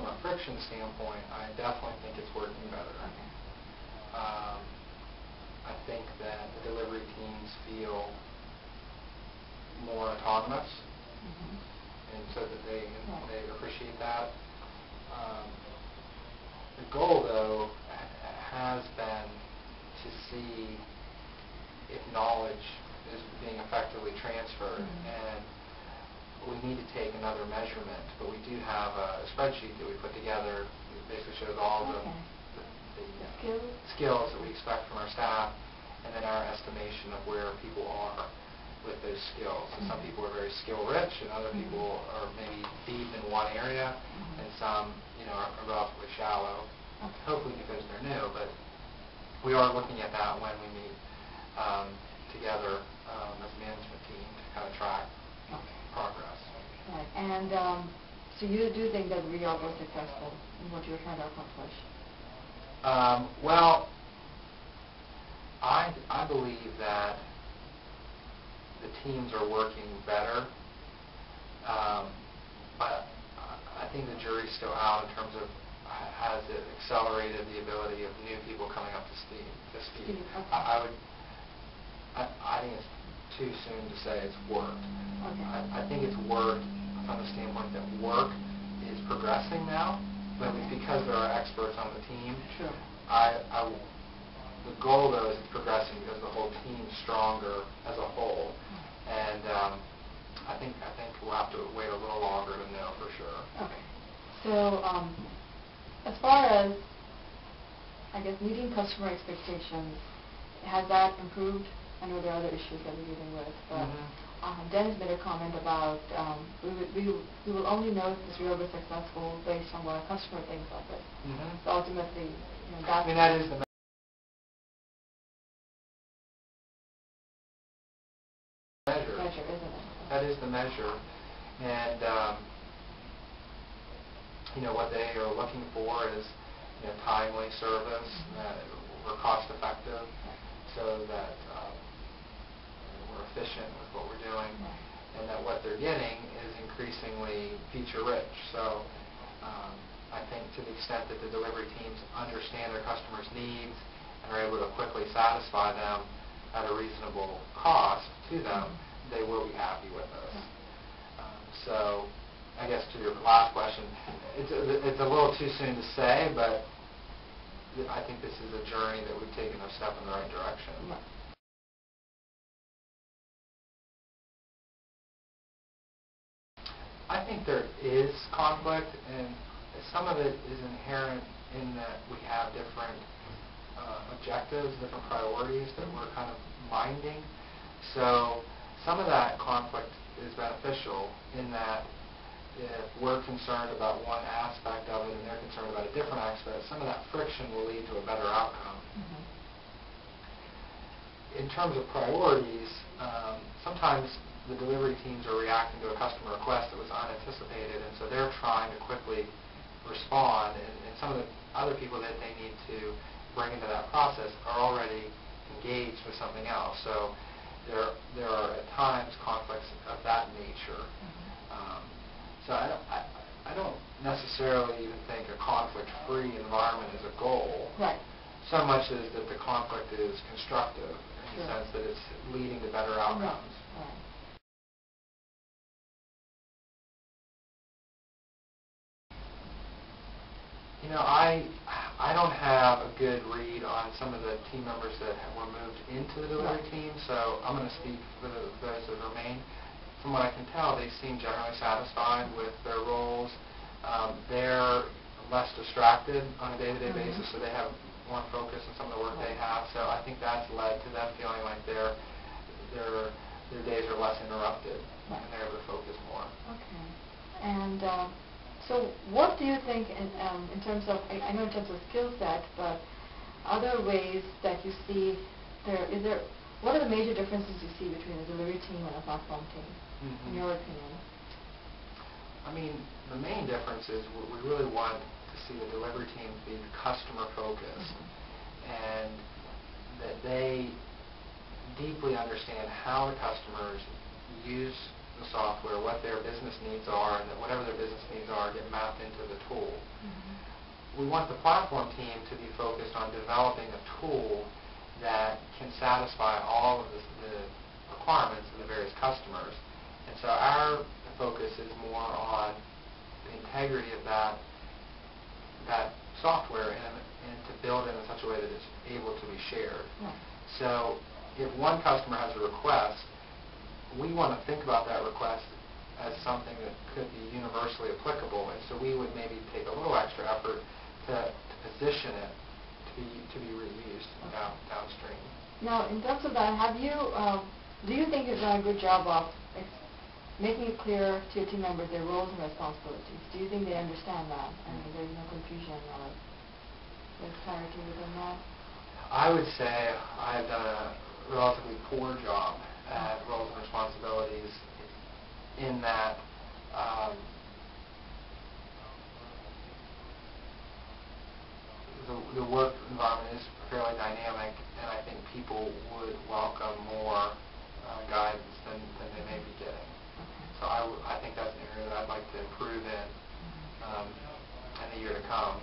a friction standpoint, I definitely think it's working better. Okay. I think that the delivery teams feel more autonomous, and so that they appreciate that. The goal, though, has been to see if knowledge is being effectively transferred, and we need to take another measurement, but we do have a spreadsheet that we put together that basically shows all the skills that we expect from our staff, and then our estimation of where people are with those skills. So some people are very skill-rich, and other people are maybe deep in one area, and some, are relatively shallow. Hopefully because they're new, but we are looking at that when we meet together as a management team to kind of track progress. Right. And so you do think that we are both successful in what you're trying to accomplish? Well, I believe that the teams are working better, but I think the jury's still out in terms of has it accelerated the ability of new people coming up to speed. Okay. I think it's too soon to say it's worked. Okay. I think it's worked from the standpoint that work is progressing now, but it's because there are experts on the team. Sure. The goal, though, is it's progressing because the whole team's stronger as a whole, and I think we'll have to wait a little longer to know for sure. Okay. So, as far as, I guess, meeting customer expectations, has that improved? I know there are other issues that we're dealing with, but Den's made a comment about we will only know if this will be successful based on what a customer thinks of it. So ultimately, that's... that is the measure, isn't it? That is the measure, and what they are looking for is timely service, we're cost effective, so that we're efficient with what we're doing, and that what they're getting is increasingly feature rich. So I think to the extent that the delivery teams understand their customers' needs and are able to quickly satisfy them at a reasonable cost to them, they will be happy with us. So I guess to your last question, it's a little too soon to say, but I think this is a journey that we've taken a step in the right direction. I think there is conflict, and some of it is inherent in that we have different objectives, different priorities that we're kind of minding. So some of that conflict is beneficial in that if we're concerned about one aspect of it and they're concerned about a different aspect, some of that friction will lead to a better outcome. In terms of priorities, sometimes the delivery teams are reacting to a customer request that was unanticipated, and so they're trying to quickly respond, and some of the other people that they need to bring into that process are already engaged with something else. So there are at times conflicts of that nature. So I don't necessarily even think a conflict-free environment is a goal. Right. So much as that the conflict is constructive in the sense that it's leading to better outcomes. Right. I don't have a good read on some of the team members that were moved into the delivery team, so I'm going to speak for those that remain. From what I can tell, they seem generally satisfied with their roles. They're less distracted on a day-to-day basis, so they have more focus on some of the work they have. So I think that's led to them feeling like their days are less interrupted, and they're able to focus more. Okay. And so what do you think in terms of, I know in terms of skill set, but other ways that you see what are the major differences you see between a delivery team and a platform team, in your opinion? I mean, the main difference is we really want to see the delivery team be customer focused, and that they deeply understand how the customers use the software, what their business needs are, and that whatever their business needs are get mapped into the tool. We want the platform team to be focused on developing a tool that can satisfy all of the requirements of the various customers. And so our focus is more on the integrity of that software and to build it in such a way that it's able to be shared. So if one customer has a request, we want to think about that request as something that could be universally applicable, and so we would maybe take a little extra effort to position it to be reused downstream. Now, in terms of that, do you think you've done a good job of making it clear to your team members their roles and responsibilities? Do you think they understand that and there's no confusion or there's clarity within that? I would say I have done a relatively poor job at roles and responsibilities in that the work environment is fairly dynamic, and I think people would welcome more guidance than they may be getting. So I think that's an area that I'd like to improve in the year to come.